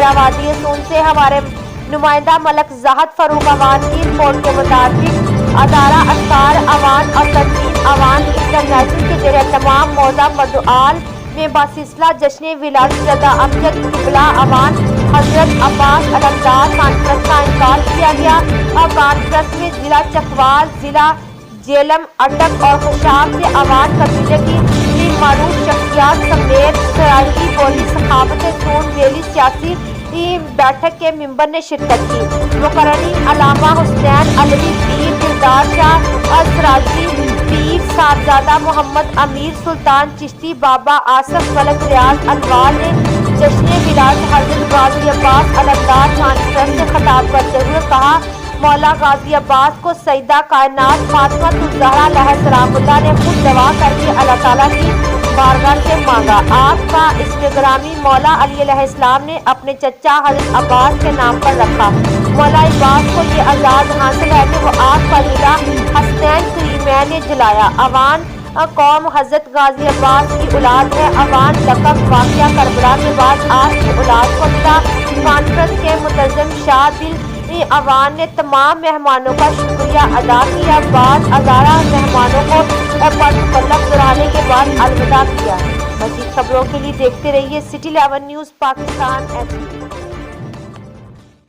ضلع وادی سون سے ہمارے نمائندہ ملک زاہد فاروق اوان کی رپورٹ کے مطابق ادارہ اسرار اوان اور تنظیم اوان انٹرنیشنل کے زیر تمام موضع مردعال میں باسلسلہ جشن ولادت زدہ امجد قبلہ اوان حضرت عباس علمدار کانفرنس کا انعقاد کیا گیا اور کانفرنس میں ضلع چکوال، ضلع جیلم، اٹک اور خوشاب سے اوان قبیلے کی معروف شخصیات سمیت سرائیکی بولی ثقافت سون ذیلی سیاسی بیٹھک کے ممبر نے شرکت کی۔ مقررین علامہ حسین علوی پیر دلدار شاہ اسراجی پیر صاحبزادہ محمد امیر سلطان چشتی، بابا آصف ملک ریاض انوار نے جشن ولادت حضرت غازی عباس علمدار کانفرنس سے خطاب کرتے ہوئے کہا، مولا غازی عباس کو سیدہ کائنات فاطمہ الزہرا علیہ السلام اللہ نے خود دعا کر کے اللہ تعالیٰ کی بارگاہ سے مانگا۔ آپ کا اسم گرامی مولا علی علیہ السلام نے اپنے چچا حضرت عباس کے نام پر رکھا۔ مولا عباس کو یہ اعزاز حاصل ہے کہ وہ آپ کا نیلا حسنین کریمین نے جلایا۔ اوان قوم حضرت غازی عباس کی اولاد ہے۔ اوان لقب واقعہ کربلا کے بعد آپ کی اولاد کو ملا۔ کانفرنس کے منتظم شاہ دل اوان نے تمام مہمانوں کا شکریہ ادا کیا۔ بعد ہزارہ مہمانوں کو پلک دہرانے کے بعد الوداع کیا۔ مزید خبروں کے لیے دیکھتے رہیے سٹی 11 نیوز پاکستان HD۔